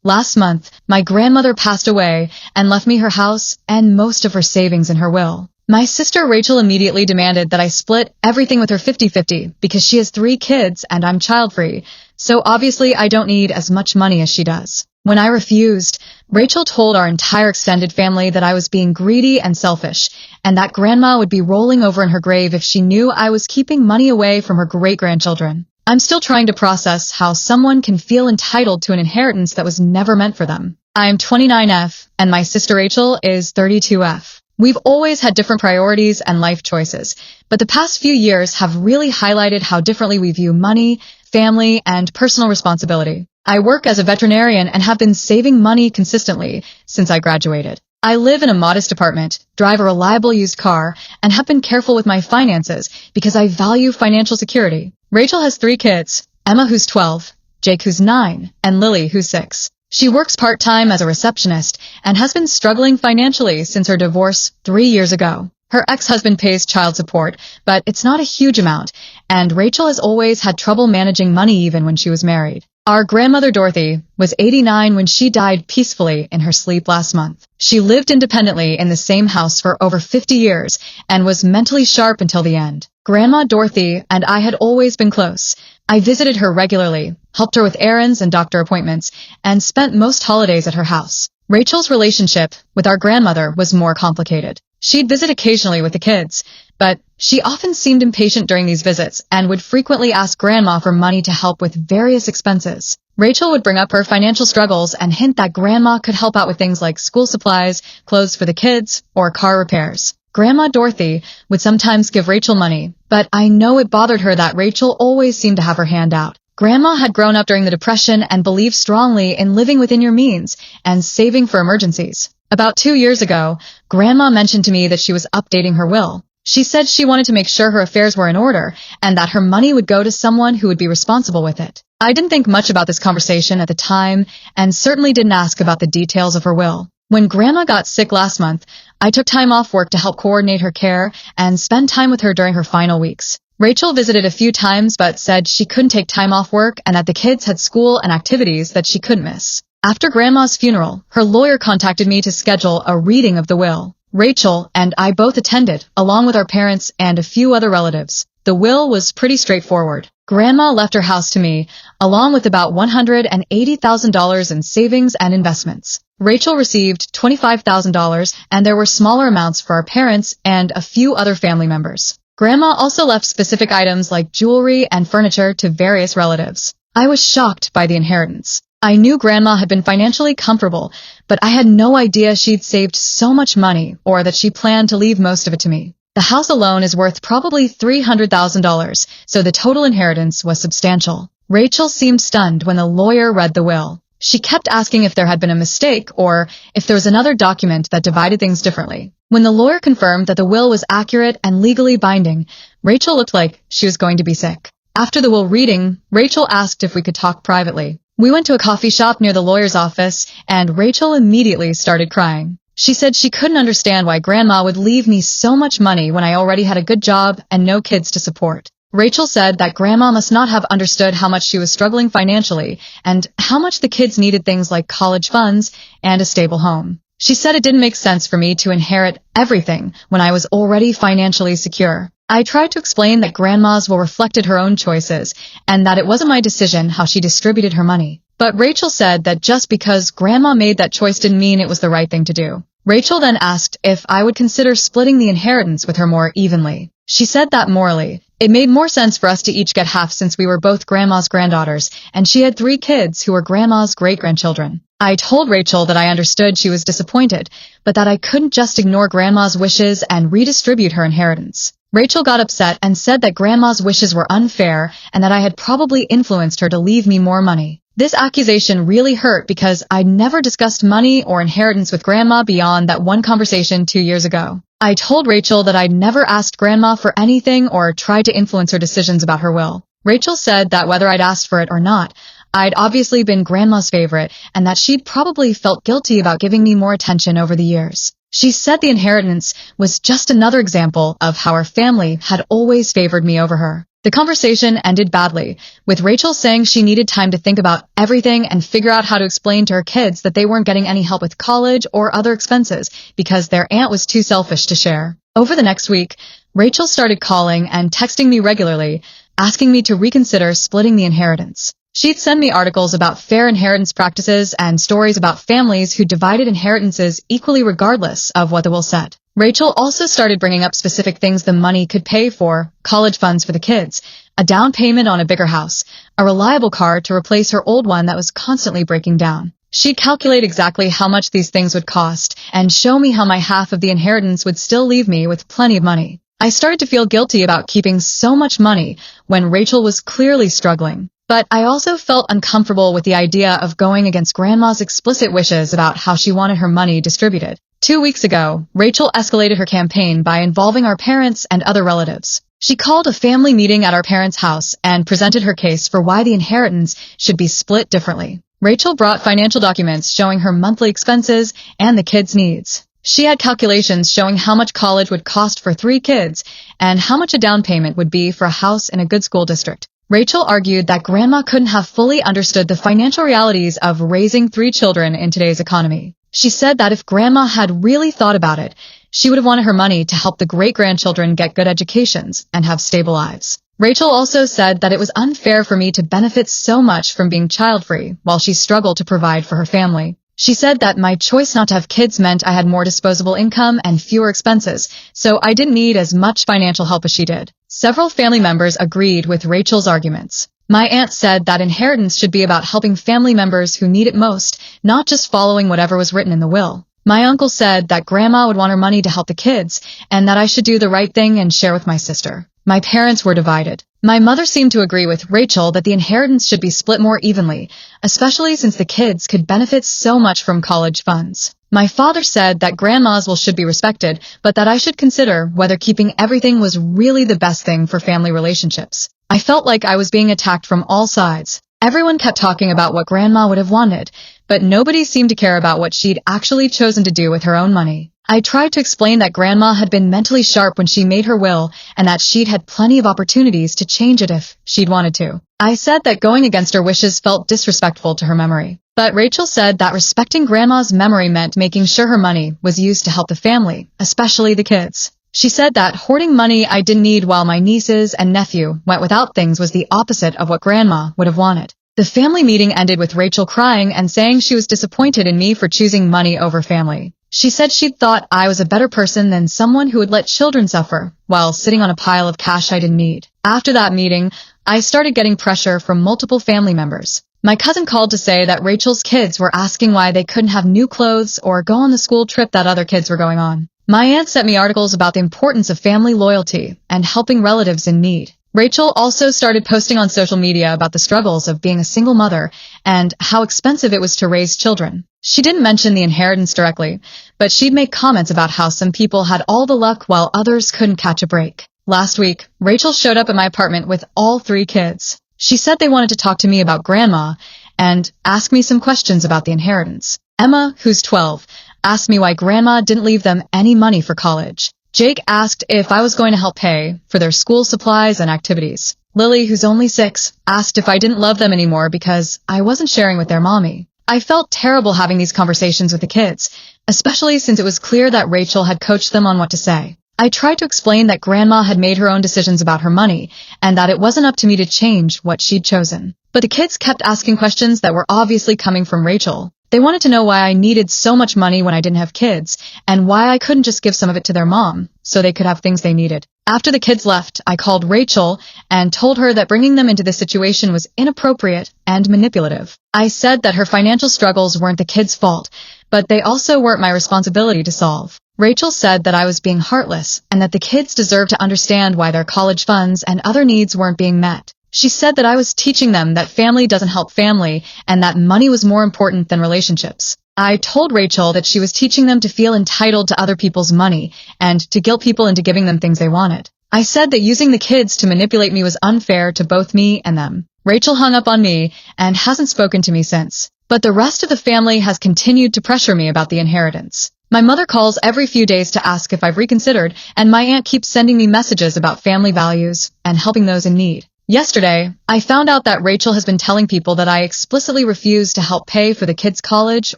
Last month, my grandmother passed away and left me her house and most of her savings in her will. My sister Rachel immediately demanded that I split everything with her 50-50 because she has 3 kids and I'm child-free, so obviously I don't need as much money as she does. When I refused, Rachel told our entire extended family that I was being greedy and selfish, and that Grandma would be rolling over in her grave if she knew I was keeping money away from her great-grandchildren. I'm still trying to process how someone can feel entitled to an inheritance that was never meant for them. I'm 29F, and my sister Rachel is 32F. We've always had different priorities and life choices, but the past few years have really highlighted how differently we view money, family, and personal responsibility. I work as a veterinarian and have been saving money consistently since I graduated. I live in a modest apartment, drive a reliable used car, and have been careful with my finances because I value financial security. Rachel has 3 kids, Emma who's 12, Jake who's 9, and Lily who's 6. She works part-time as a receptionist and has been struggling financially since her divorce 3 years ago. Her ex-husband pays child support, but it's not a huge amount, and Rachel has always had trouble managing money even when she was married. Our grandmother Dorothy was 89 when she died peacefully in her sleep last month. She lived independently in the same house for over 50 years and was mentally sharp until the end. Grandma Dorothy and I had always been close. I visited her regularly, helped her with errands and doctor appointments, and spent most holidays at her house. Rachel's relationship with our grandmother was more complicated. She'd visit occasionally with the kids, but she often seemed impatient during these visits and would frequently ask Grandma for money to help with various expenses. Rachel would bring up her financial struggles and hint that Grandma could help out with things like school supplies, clothes for the kids, or car repairs. Grandma Dorothy would sometimes give Rachel money, but I know it bothered her that Rachel always seemed to have her hand out. Grandma had grown up during the Depression and believed strongly in living within your means and saving for emergencies. About 2 years ago, Grandma mentioned to me that she was updating her will. She said she wanted to make sure her affairs were in order and that her money would go to someone who would be responsible with it. I didn't think much about this conversation at the time and certainly didn't ask about the details of her will. When Grandma got sick last month, I took time off work to help coordinate her care and spend time with her during her final weeks. Rachel visited a few times but said she couldn't take time off work and that the kids had school and activities that she couldn't miss. After Grandma's funeral, her lawyer contacted me to schedule a reading of the will. Rachel and I both attended, along with our parents and a few other relatives. The will was pretty straightforward. Grandma left her house to me, along with about $180,000 in savings and investments. Rachel received $25,000, and there were smaller amounts for our parents and a few other family members. Grandma also left specific items like jewelry and furniture to various relatives. I was shocked by the inheritance. I knew Grandma had been financially comfortable, but I had no idea she'd saved so much money or that she planned to leave most of it to me. The house alone is worth probably $300,000, so the total inheritance was substantial. Rachel seemed stunned when the lawyer read the will. She kept asking if there had been a mistake or if there was another document that divided things differently. When the lawyer confirmed that the will was accurate and legally binding, Rachel looked like she was going to be sick. After the will reading, Rachel asked if we could talk privately. We went to a coffee shop near the lawyer's office, and Rachel immediately started crying. She said she couldn't understand why Grandma would leave me so much money when I already had a good job and no kids to support. Rachel said that Grandma must not have understood how much she was struggling financially and how much the kids needed things like college funds and a stable home. She said it didn't make sense for me to inherit everything when I was already financially secure. I tried to explain that Grandma's will reflected her own choices and that it wasn't my decision how she distributed her money. But Rachel said that just because Grandma made that choice didn't mean it was the right thing to do. Rachel then asked if I would consider splitting the inheritance with her more evenly. She said that morally, it made more sense for us to each get half since we were both Grandma's granddaughters, and she had 3 kids who were Grandma's great-grandchildren. I told Rachel that I understood she was disappointed, but that I couldn't just ignore Grandma's wishes and redistribute her inheritance. Rachel got upset and said that Grandma's wishes were unfair and that I had probably influenced her to leave me more money. This accusation really hurt because I'd never discussed money or inheritance with Grandma beyond that one conversation 2 years ago. I told Rachel that I'd never asked Grandma for anything or tried to influence her decisions about her will. Rachel said that whether I'd asked for it or not, I'd obviously been Grandma's favorite and that she'd probably felt guilty about giving me more attention over the years. She said the inheritance was just another example of how her family had always favored me over her. The conversation ended badly, with Rachel saying she needed time to think about everything and figure out how to explain to her kids that they weren't getting any help with college or other expenses because their aunt was too selfish to share. Over the next week, Rachel started calling and texting me regularly, asking me to reconsider splitting the inheritance. She'd send me articles about fair inheritance practices and stories about families who divided inheritances equally regardless of what the will said. Rachel also started bringing up specific things the money could pay for: college funds for the kids, a down payment on a bigger house, a reliable car to replace her old one that was constantly breaking down. She'd calculate exactly how much these things would cost and show me how my half of the inheritance would still leave me with plenty of money. I started to feel guilty about keeping so much money when Rachel was clearly struggling. But I also felt uncomfortable with the idea of going against Grandma's explicit wishes about how she wanted her money distributed. 2 weeks ago, Rachel escalated her campaign by involving our parents and other relatives. She called a family meeting at our parents' house and presented her case for why the inheritance should be split differently. Rachel brought financial documents showing her monthly expenses and the kids' needs. She had calculations showing how much college would cost for 3 kids and how much a down payment would be for a house in a good school district. Rachel argued that Grandma couldn't have fully understood the financial realities of raising 3 children in today's economy. She said that if Grandma had really thought about it, she would have wanted her money to help the great-grandchildren get good educations and have stable lives. Rachel also said that it was unfair for me to benefit so much from being child-free while she struggled to provide for her family. She said that my choice not to have kids meant I had more disposable income and fewer expenses, so I didn't need as much financial help as she did. Several family members agreed with Rachel's arguments. My aunt said that inheritance should be about helping family members who need it most, not just following whatever was written in the will. My uncle said that Grandma would want her money to help the kids, and that I should do the right thing and share with my sister. My parents were divided. My mother seemed to agree with Rachel that the inheritance should be split more evenly, especially since the kids could benefit so much from college funds. My father said that Grandma's will should be respected, but that I should consider whether keeping everything was really the best thing for family relationships. I felt like I was being attacked from all sides. Everyone kept talking about what Grandma would have wanted, but nobody seemed to care about what she'd actually chosen to do with her own money. I tried to explain that Grandma had been mentally sharp when she made her will and that she'd had plenty of opportunities to change it if she'd wanted to. I said that going against her wishes felt disrespectful to her memory. But Rachel said that respecting Grandma's memory meant making sure her money was used to help the family, especially the kids. She said that hoarding money I didn't need while my nieces and nephew went without things was the opposite of what Grandma would have wanted. The family meeting ended with Rachel crying and saying she was disappointed in me for choosing money over family. She said she'd thought I was a better person than someone who would let children suffer while sitting on a pile of cash I didn't need. After that meeting, I started getting pressure from multiple family members. My cousin called to say that Rachel's kids were asking why they couldn't have new clothes or go on the school trip that other kids were going on. My aunt sent me articles about the importance of family loyalty and helping relatives in need. Rachel also started posting on social media about the struggles of being a single mother and how expensive it was to raise children. She didn't mention the inheritance directly, but she'd make comments about how some people had all the luck while others couldn't catch a break. Last week, Rachel showed up at my apartment with all 3 kids. She said they wanted to talk to me about Grandma and ask me some questions about the inheritance. Emma, who's 12, asked me why Grandma didn't leave them any money for college. Jake asked if I was going to help pay for their school supplies and activities. Lily, who's only 6, asked if I didn't love them anymore because I wasn't sharing with their mommy. I felt terrible having these conversations with the kids, especially since it was clear that Rachel had coached them on what to say. I tried to explain that Grandma had made her own decisions about her money and that it wasn't up to me to change what she'd chosen. But the kids kept asking questions that were obviously coming from Rachel. They wanted to know why I needed so much money when I didn't have kids, and why I couldn't just give some of it to their mom so they could have things they needed. After the kids left, I called Rachel and told her that bringing them into this situation was inappropriate and manipulative. I said that her financial struggles weren't the kids' fault, but they also weren't my responsibility to solve. Rachel said that I was being heartless and that the kids deserved to understand why their college funds and other needs weren't being met. She said that I was teaching them that family doesn't help family and that money was more important than relationships. I told Rachel that she was teaching them to feel entitled to other people's money and to guilt people into giving them things they wanted. I said that using the kids to manipulate me was unfair to both me and them. Rachel hung up on me and hasn't spoken to me since. But the rest of the family has continued to pressure me about the inheritance. My mother calls every few days to ask if I've reconsidered, and my aunt keeps sending me messages about family values and helping those in need. Yesterday, I found out that Rachel has been telling people that I explicitly refuse to help pay for the kids' college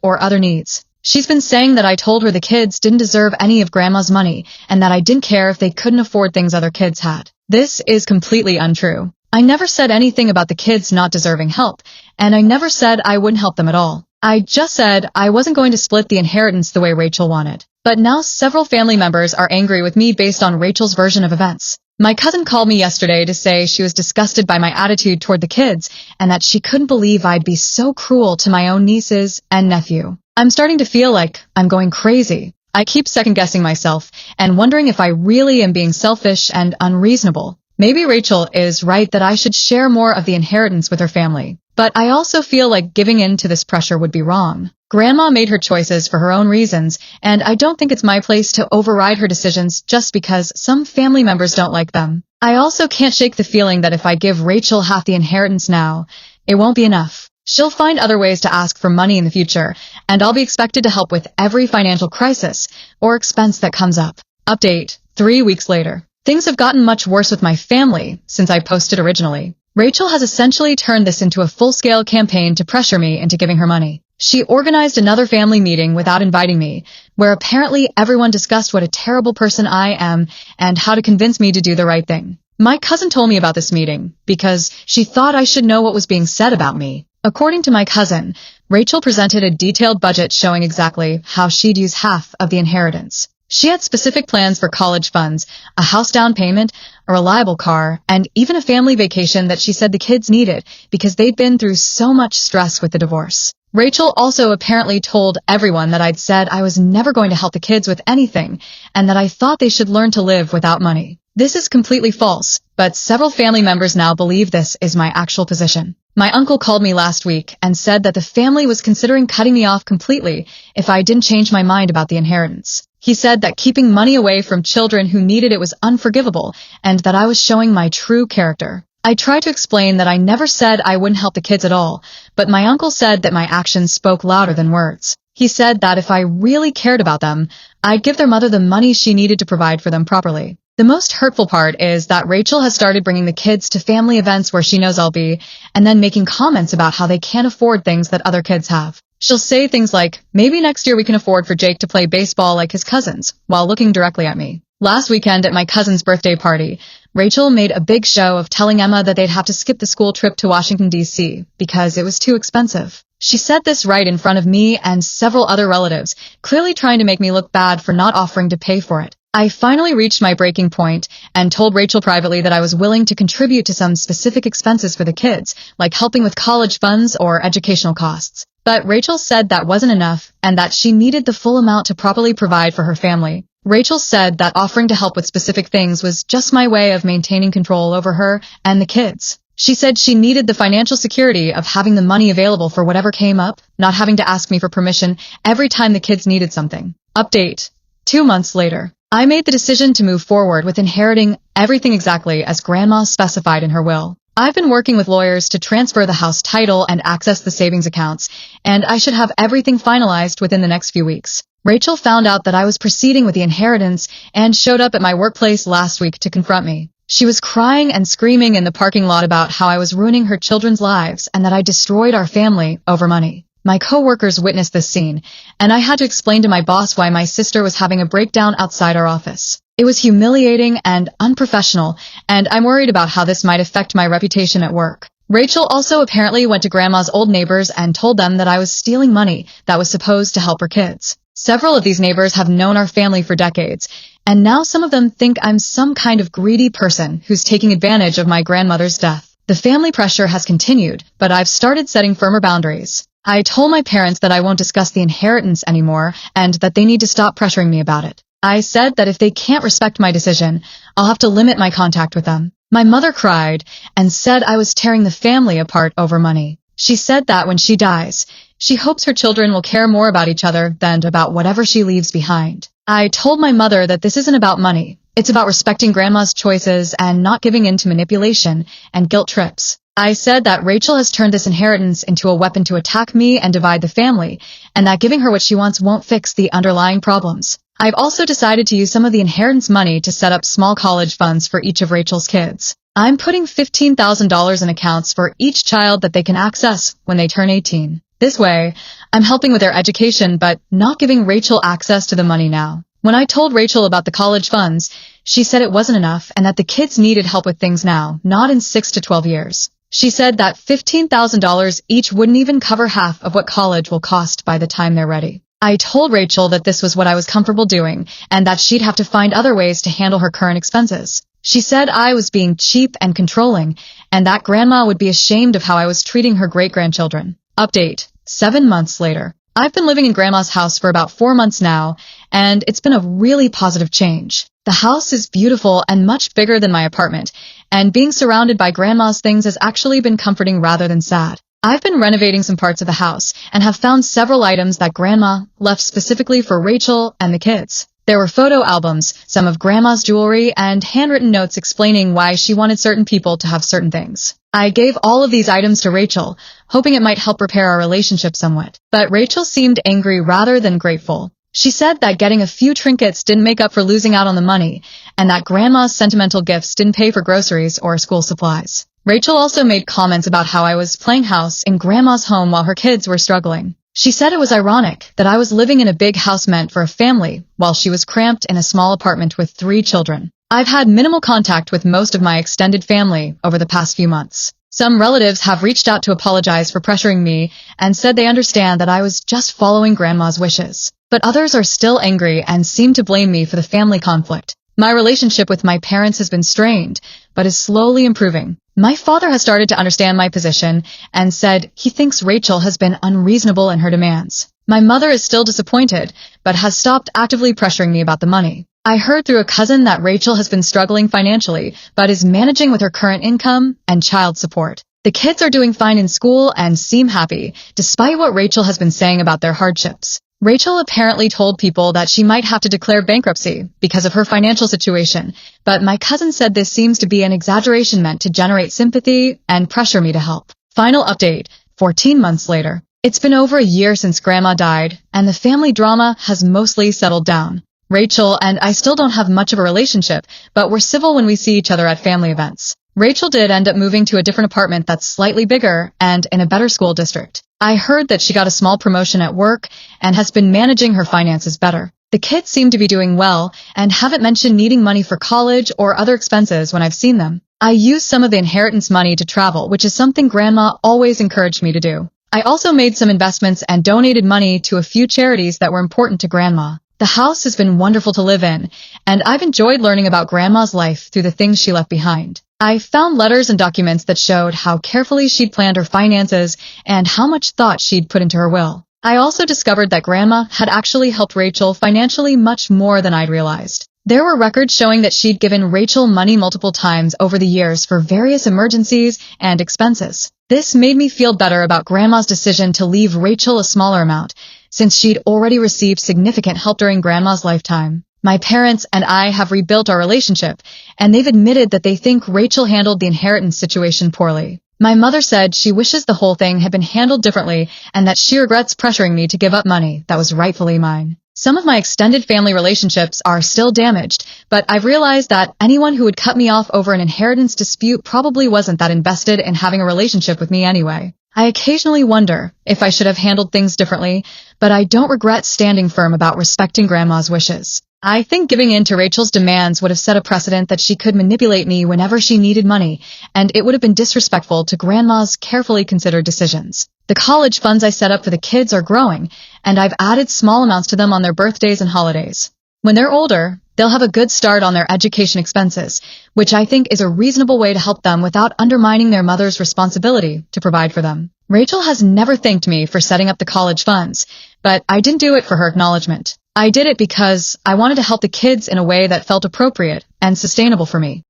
or other needs. She's been saying that I told her the kids didn't deserve any of Grandma's money and that I didn't care if they couldn't afford things other kids had. This is completely untrue. I never said anything about the kids not deserving help, and I never said I wouldn't help them at all. I just said I wasn't going to split the inheritance the way Rachel wanted. But now several family members are angry with me based on Rachel's version of events. My cousin called me yesterday to say she was disgusted by my attitude toward the kids and that she couldn't believe I'd be so cruel to my own nieces and nephew. I'm starting to feel like I'm going crazy. I keep second-guessing myself and wondering if I really am being selfish and unreasonable. Maybe Rachel is right that I should share more of the inheritance with her family. But I also feel like giving in to this pressure would be wrong. Grandma made her choices for her own reasons, and I don't think it's my place to override her decisions just because some family members don't like them. I also can't shake the feeling that if I give Rachel half the inheritance now, it won't be enough. She'll find other ways to ask for money in the future, and I'll be expected to help with every financial crisis or expense that comes up. Update: 3 weeks later. Things have gotten much worse with my family since I posted originally. Rachel has essentially turned this into a full-scale campaign to pressure me into giving her money. She organized another family meeting without inviting me, where apparently everyone discussed what a terrible person I am and how to convince me to do the right thing. My cousin told me about this meeting because she thought I should know what was being said about me. According to my cousin, Rachel presented a detailed budget showing exactly how she'd use half of the inheritance. She had specific plans for college funds, a house down payment, a reliable car, and even a family vacation that she said the kids needed because they'd been through so much stress with the divorce. Rachel also apparently told everyone that I'd said I was never going to help the kids with anything and that I thought they should learn to live without money. This is completely false, but several family members now believe this is my actual position. My uncle called me last week and said that the family was considering cutting me off completely if I didn't change my mind about the inheritance. He said that keeping money away from children who needed it was unforgivable and that I was showing my true character. I tried to explain that I never said I wouldn't help the kids at all, but my uncle said that my actions spoke louder than words. He said that if I really cared about them, I'd give their mother the money she needed to provide for them properly. The most hurtful part is that Rachel has started bringing the kids to family events where she knows I'll be, and then making comments about how they can't afford things that other kids have. She'll say things like, maybe next year we can afford for Jake to play baseball like his cousins, while looking directly at me. Last weekend at my cousin's birthday party, Rachel made a big show of telling Emma that they'd have to skip the school trip to Washington, D.C. because it was too expensive. She said this right in front of me and several other relatives, clearly trying to make me look bad for not offering to pay for it. I finally reached my breaking point and told Rachel privately that I was willing to contribute to some specific expenses for the kids, like helping with college funds or educational costs. But Rachel said that wasn't enough and that she needed the full amount to properly provide for her family. Rachel said that offering to help with specific things was just my way of maintaining control over her and the kids. She said she needed the financial security of having the money available for whatever came up, not having to ask me for permission every time the kids needed something. Update: 2 months later. I made the decision to move forward with inheriting everything exactly as Grandma specified in her will. I've been working with lawyers to transfer the house title and access the savings accounts, and I should have everything finalized within the next few weeks. Rachel found out that I was proceeding with the inheritance and showed up at my workplace last week to confront me. She was crying and screaming in the parking lot about how I was ruining her children's lives and that I destroyed our family over money. My co-workers witnessed this scene, and I had to explain to my boss why my sister was having a breakdown outside our office. It was humiliating and unprofessional, and I'm worried about how this might affect my reputation at work. Rachel also apparently went to Grandma's old neighbors and told them that I was stealing money that was supposed to help her kids. Several of these neighbors have known our family for decades, and now some of them think I'm some kind of greedy person who's taking advantage of my grandmother's death. The family pressure has continued, but I've started setting firmer boundaries. I told my parents that I won't discuss the inheritance anymore and that they need to stop pressuring me about it. I said that if they can't respect my decision, I'll have to limit my contact with them. My mother cried and said I was tearing the family apart over money. She said that when she dies, she hopes her children will care more about each other than about whatever she leaves behind. I told my mother that this isn't about money. It's about respecting Grandma's choices and not giving in to manipulation and guilt trips. I said that Rachel has turned this inheritance into a weapon to attack me and divide the family, and that giving her what she wants won't fix the underlying problems. I've also decided to use some of the inheritance money to set up small college funds for each of Rachel's kids. I'm putting $15,000 in accounts for each child that they can access when they turn 18. This way, I'm helping with their education but not giving Rachel access to the money now. When I told Rachel about the college funds, she said it wasn't enough and that the kids needed help with things now, not in 6 to 12 years. She said that $15,000 each wouldn't even cover half of what college will cost by the time they're ready. I told Rachel that this was what I was comfortable doing and that she'd have to find other ways to handle her current expenses. She said I was being cheap and controlling and that Grandma would be ashamed of how I was treating her great-grandchildren. Update: 7 months later. I've been living in Grandma's house for about 4 months now, and it's been a really positive change. The house is beautiful and much bigger than my apartment, and being surrounded by Grandma's things has actually been comforting rather than sad. I've been renovating some parts of the house and have found several items that Grandma left specifically for Rachel and the kids. There were photo albums, some of Grandma's jewelry, and handwritten notes explaining why she wanted certain people to have certain things. I gave all of these items to Rachel, hoping it might help repair our relationship somewhat. But Rachel seemed angry rather than grateful. She said that getting a few trinkets didn't make up for losing out on the money, and that Grandma's sentimental gifts didn't pay for groceries or school supplies. Rachel also made comments about how I was playing house in Grandma's home while her kids were struggling. She said it was ironic that I was living in a big house meant for a family while she was cramped in a small apartment with 3 children. I've had minimal contact with most of my extended family over the past few months. Some relatives have reached out to apologize for pressuring me and said they understand that I was just following Grandma's wishes. But others are still angry and seem to blame me for the family conflict. My relationship with my parents has been strained, but is slowly improving. My father has started to understand my position and said he thinks Rachel has been unreasonable in her demands. My mother is still disappointed, but has stopped actively pressuring me about the money. I heard through a cousin that Rachel has been struggling financially, but is managing with her current income and child support. The kids are doing fine in school and seem happy, despite what Rachel has been saying about their hardships. Rachel apparently told people that she might have to declare bankruptcy because of her financial situation, but my cousin said this seems to be an exaggeration meant to generate sympathy and pressure me to help. Final update: 14 months later. It's been over a year since Grandma died, and the family drama has mostly settled down. Rachel and I still don't have much of a relationship, but we're civil when we see each other at family events. Rachel did end up moving to a different apartment that's slightly bigger and in a better school district. I heard that she got a small promotion at work and has been managing her finances better. The kids seem to be doing well and haven't mentioned needing money for college or other expenses when I've seen them. I used some of the inheritance money to travel, which is something Grandma always encouraged me to do. I also made some investments and donated money to a few charities that were important to Grandma. The house has been wonderful to live in, and I've enjoyed learning about Grandma's life through the things she left behind. I found letters and documents that showed how carefully she'd planned her finances and how much thought she'd put into her will. I also discovered that Grandma had actually helped Rachel financially much more than I'd realized. There were records showing that she'd given Rachel money multiple times over the years for various emergencies and expenses. This made me feel better about Grandma's decision to leave Rachel a smaller amount, since she'd already received significant help during Grandma's lifetime. My parents and I have rebuilt our relationship, and they've admitted that they think Rachel handled the inheritance situation poorly. My mother said she wishes the whole thing had been handled differently and that she regrets pressuring me to give up money that was rightfully mine. Some of my extended family relationships are still damaged, but I've realized that anyone who would cut me off over an inheritance dispute probably wasn't that invested in having a relationship with me anyway. I occasionally wonder if I should have handled things differently, but I don't regret standing firm about respecting Grandma's wishes. I think giving in to Rachel's demands would have set a precedent that she could manipulate me whenever she needed money, and it would have been disrespectful to Grandma's carefully considered decisions. The college funds I set up for the kids are growing, and I've added small amounts to them on their birthdays and holidays. When they're older, they'll have a good start on their education expenses, which I think is a reasonable way to help them without undermining their mother's responsibility to provide for them. Rachel has never thanked me for setting up the college funds, but I didn't do it for her acknowledgement. I did it because I wanted to help the kids in a way that felt appropriate and sustainable for me.